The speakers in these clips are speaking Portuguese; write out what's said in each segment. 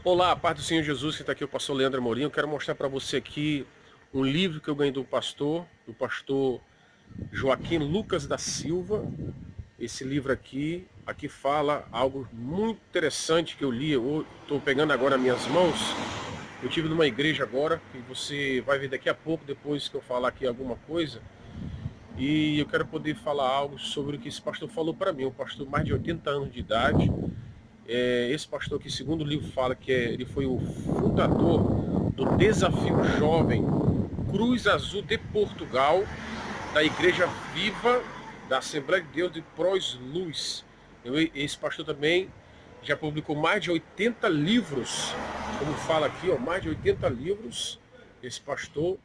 Olá, a paz do Senhor Jesus, que está aqui é o pastor Leandro Amorim. Eu quero mostrar para você aqui um livro que eu ganhei do pastor Joaquim Lucas da Silva. Esse livro aqui fala algo muito interessante que eu li. Eu estou pegando agora nas minhas mãos. Eu tive numa igreja agora, que você vai ver daqui a pouco, depois que eu falar aqui alguma coisa. E eu quero poder falar algo sobre o que esse pastor falou para mim. Um pastor mais de 80 anos de idade. Esse pastor aqui, segundo o livro, fala que ele foi o fundador do Desafio Jovem Cruz Azul de Portugal, da Igreja Viva da Assembleia de Deus de Prós Luz. Esse pastor também já publicou mais de 80 livros, como fala aqui, ó, mais de 80 livros, esse pastor,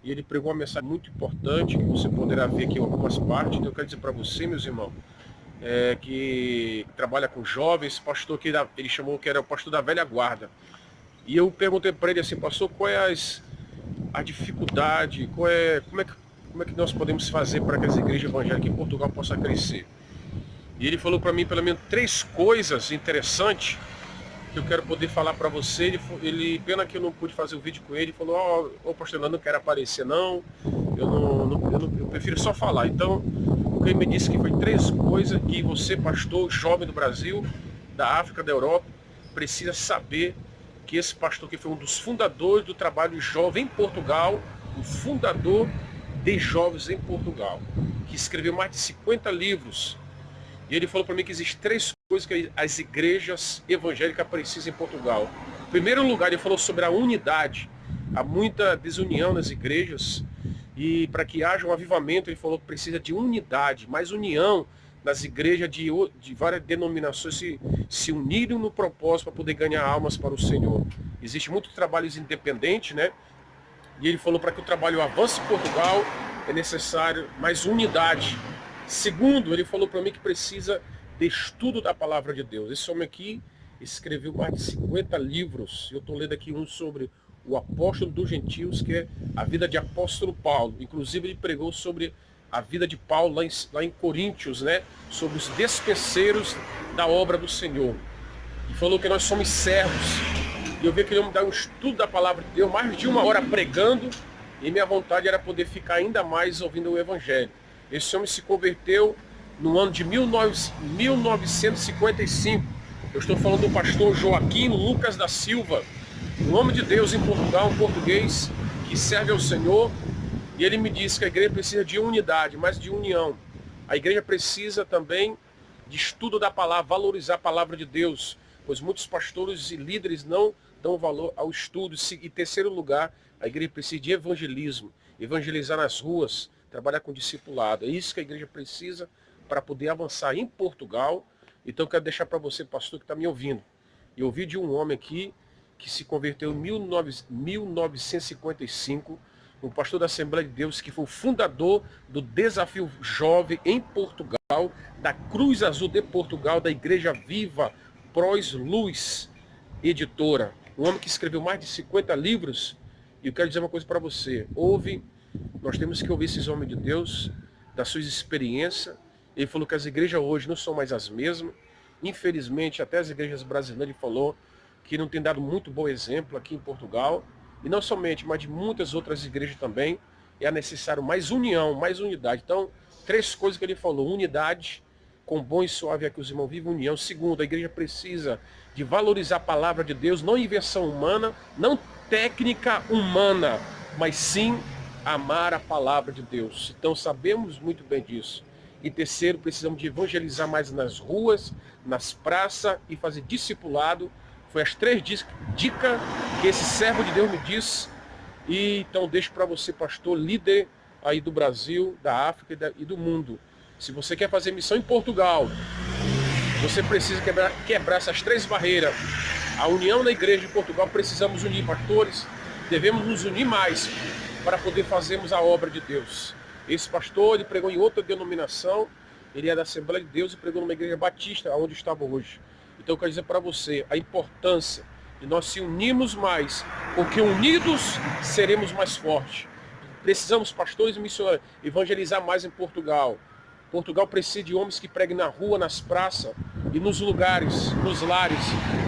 e ele pregou uma mensagem muito importante, que você poderá ver aqui em algumas partes. Então eu quero dizer para você, meus irmãos, que trabalha com jovens, pastor que ele chamou que era o pastor da velha guarda. E eu perguntei para ele assim, pastor, qual é a dificuldade, como é que nós podemos fazer para que as igrejas evangélicas em Portugal possam crescer? E ele falou para mim pelo menos três coisas interessantes que eu quero poder falar para você. Pena que eu não pude fazer o vídeo com ele, falou, pastor, eu não quero aparecer não, eu prefiro só falar. Então, o que ele me disse que foi três coisas que você, pastor jovem do Brasil, da África, da Europa, precisa saber, que esse pastor que foi um dos fundadores do trabalho jovem em Portugal, o fundador de jovens em Portugal, que escreveu mais de 50 livros. E ele falou para mim que existem três coisas que as igrejas evangélicas precisam em Portugal. Em primeiro lugar, ele falou sobre a unidade. Há muita desunião nas igrejas. E para que haja um avivamento, ele falou que precisa de unidade, mais união nas igrejas de várias denominações se unirem no propósito para poder ganhar almas para o Senhor. Existe muitos trabalhos independentes, né? E ele falou para que o trabalho avance em Portugal, é necessário mais unidade. Segundo, ele falou para mim que precisa de estudo da palavra de Deus. Esse homem aqui escreveu mais de 50 livros. Eu estou lendo aqui um sobre o apóstolo dos gentios, que é a vida de apóstolo Paulo. Inclusive ele pregou sobre a vida de Paulo lá em Coríntios, né? Sobre os despenseiros da obra do Senhor. E falou que nós somos servos. E eu vi que ele ia me dar um estudo da palavra de Deus, mais de uma hora pregando, e minha vontade era poder ficar ainda mais ouvindo o evangelho. Esse homem se converteu no ano de 1955. Eu estou falando do pastor Joaquim Lucas da Silva, um homem de Deus em Portugal, um português que serve ao Senhor. E ele me disse que a igreja precisa de unidade, mas de união. A igreja precisa também de estudo da palavra, valorizar a palavra de Deus, pois muitos pastores e líderes não dão valor ao estudo. E terceiro lugar, a igreja precisa de evangelismo, evangelizar nas ruas, trabalhar com discipulado. É isso que a igreja precisa para poder avançar em Portugal. Então eu quero deixar para você, pastor, que está me ouvindo. Eu ouvi de um homem aqui que se converteu em 1955, um pastor da Assembleia de Deus, que foi o fundador do Desafio Jovem em Portugal, da Cruz Azul de Portugal, da Igreja Viva Prós Luz Editora. Um homem que escreveu mais de 50 livros. E eu quero dizer uma coisa para você. Nós temos que ouvir esses homens de Deus, das suas experiências. Ele falou que as igrejas hoje não são mais as mesmas. Infelizmente, até as igrejas brasileiras, ele falou que não tem dado muito bom exemplo aqui em Portugal. E não somente, mas de muitas outras igrejas também. É necessário mais união, mais unidade. Então, três coisas que ele falou. Unidade, com bom e suave é que os irmãos vivem união. Segundo, a igreja precisa de valorizar a palavra de Deus, não invenção humana, não técnica humana, mas sim amar a palavra de Deus. Então sabemos muito bem disso. E terceiro, precisamos de evangelizar mais nas ruas, nas praças e fazer discipulado. Foi as três dicas que esse servo de Deus me disse. E então deixo para você, pastor, líder aí do Brasil, da África e do mundo. Se você quer fazer missão em Portugal, você precisa quebrar essas três barreiras. A união na igreja de Portugal, precisamos unir, pastores, devemos nos unir mais para poder fazermos a obra de Deus. Esse pastor, ele pregou em outra denominação, ele é da Assembleia de Deus e pregou numa igreja batista, onde estava hoje. Então eu quero dizer para você a importância de nós se unirmos mais, porque unidos seremos mais fortes. Precisamos, pastores e missionários, evangelizar mais em Portugal. Portugal precisa de homens que preguem na rua, nas praças e nos lugares, nos lares,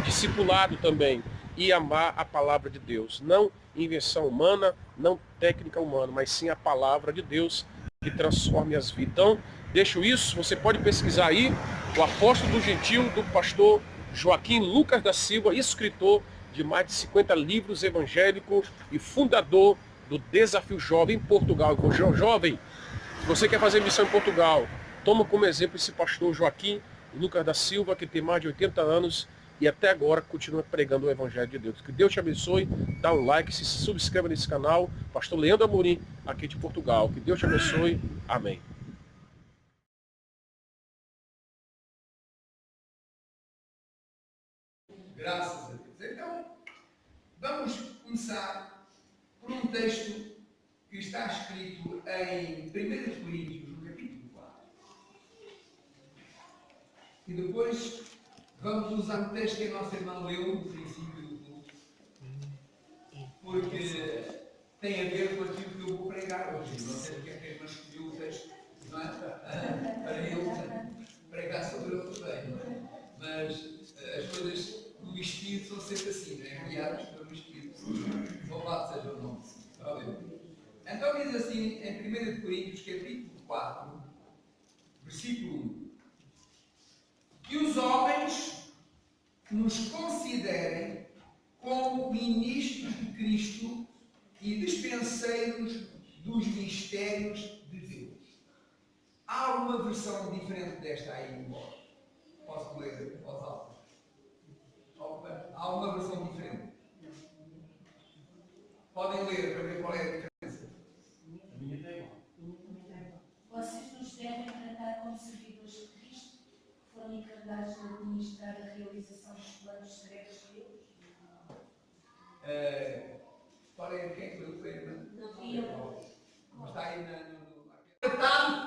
discipulado também. e amar a palavra de Deus. Não invenção humana, não técnica humana, mas sim a palavra de Deus que transforme as vidas. Então, deixo isso, você pode pesquisar aí, o Apóstolo do Gentil, do pastor Joaquim Lucas da Silva, escritor de mais de 50 livros evangélicos e fundador do Desafio Jovem em Portugal. Jovem, se você quer fazer missão em Portugal, toma como exemplo esse pastor Joaquim Lucas da Silva, que tem mais de 80 anos e até agora continua pregando o Evangelho de Deus. Que Deus te abençoe, dá um like, se subscreva nesse canal. Pastor Leandro Amorim, aqui de Portugal. Que Deus te abençoe. Amém. Graças a Deus. Então, vamos começar por um texto que está escrito em 1 Coríntios, no capítulo 4. E depois vamos usar o texto que a nossa irmã leu no princípio do culto, porque tem a ver com aquilo que eu vou pregar hoje. Não sei porque é que a irmã escolheu o texto, não é? Para eu pregar sobre ele também. Mas as coisas do Espírito são sempre assim, não é? Guiadas pelo Espírito. Louvado seja o nome. Então diz assim em 1 Coríntios, capítulo 4, versículo 1. Que os homens nos considerem como ministros de Cristo e dispenseiros dos mistérios de Deus. Há uma versão diferente desta aí em voz. Posso ler em voz alta? Há uma versão diferente. Podem ler para ver qual é a diferença. Vocês nos devem tratar como servidores de Cristo, que foram encarregados de administrar a realização dos planos secretos de Deus? Qual é? Quem é que leu? Eu. Mas está aí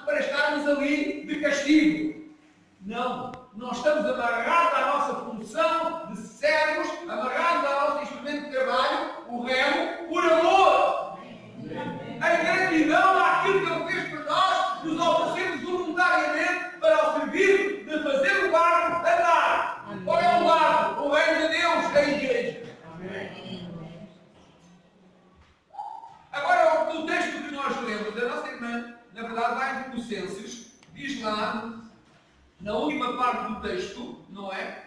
para estarmos ali de castigo. Não. Nós estamos amarrados à nossa função de servos, amarrados ao nosso instrumento de trabalho, o remo, por amor. Em gratidão àquilo que Ele fez por nós, nos oferecemos voluntariamente para o servir de fazer o barco andar. Qual é o barco? O reino de Deus, a igreja. Agora, no texto que nós lemos, a nossa irmã, na verdade, lá em Colossenses, diz lá, na última parte do texto, não é?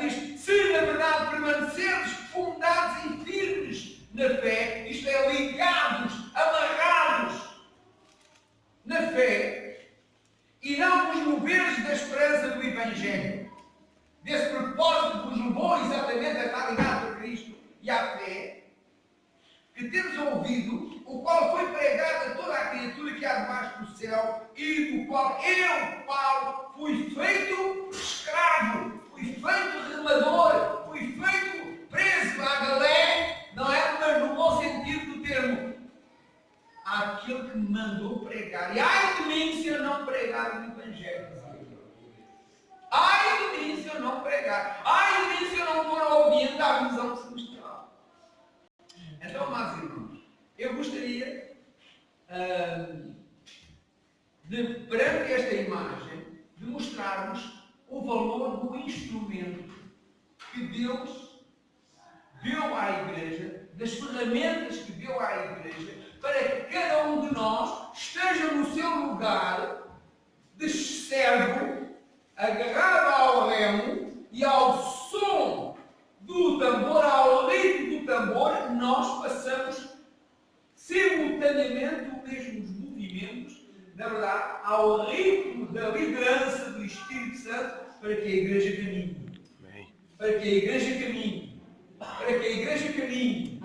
Diz, se na verdade permanecerdes fundados e firmes na fé, isto é, ligados, amarrados na fé, e não vos moveres da esperança do Evangelho, desse propósito que vos levou exatamente a estar ligado a Cristo e à fé, que temos ouvido, o qual foi pregado a toda a criatura que há debaixo do céu, e do qual eu, Paulo, fui feito escravo, fui feito remador, fui feito preso à galé, não é? Mas no bom sentido do termo, àquele que me mandou pregar. E ai de mim se eu não pregar o Evangelho. Ai de mim se eu não pregar. Ai de mim se eu não for obediente à visão celestial. Então, amados irmãos, eu gostaria perante esta imagem, de mostrarmos o valor do instrumento que Deus deu à Igreja, das ferramentas que deu à Igreja, para que cada um de nós esteja no seu lugar de servo, agarrado ao remo e ao som do tambor, ao ritmo do tambor, nós passamos simultaneamente os mesmos movimentos, na verdade, ao ritmo da liderança do Espírito Santo, para que a Igreja caminhe. Para que a Igreja caminhe. Para que a Igreja caminhe.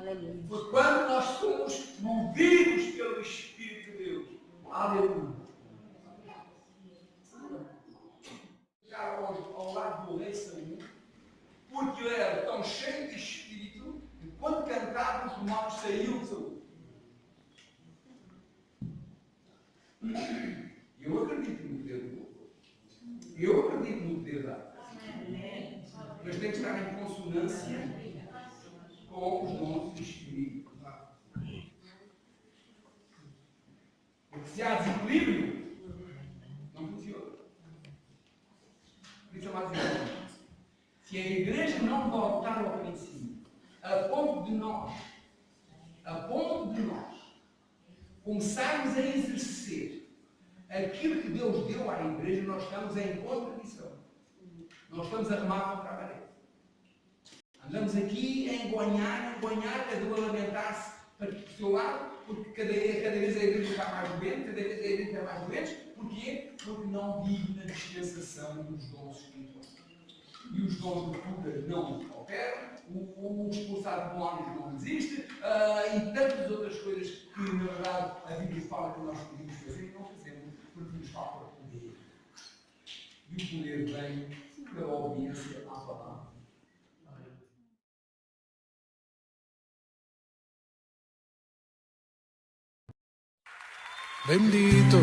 Porque quando nós somos movidos pelo Espírito de Deus, aleluia. Ficar ao lado do rei Saul, porque ele era tão cheio de Espírito, que quando cantava os mal saiu de Saul. Eu acredito no poder do louvor. Eu acredito no poder da arte. Mas tem que estar em consonância com os dons do Espírito. Porque se há desequilíbrio, não funciona. Por isso, amados irmãos, se a igreja não voltar ao princípio, a ponto de nós começarmos a exercer aquilo que Deus deu à igreja, nós estamos em contradição. Nós estamos a remar contra a maré. Andamos aqui a engonhar, cada um a lamentar-se para o seu lado, porque cada vez a igreja está mais doente, cada vez a igreja está mais doente. Porquê? Porque não vive na dispensação dos dons espirituais. E os dons de cura não operam, o expulsar de demónios não existe, e tantas outras coisas que, na verdade, a Bíblia fala que nós podemos fazer e não fazemos, porque nos falta poder. E o poder vem pela obediência à palavra. Bendito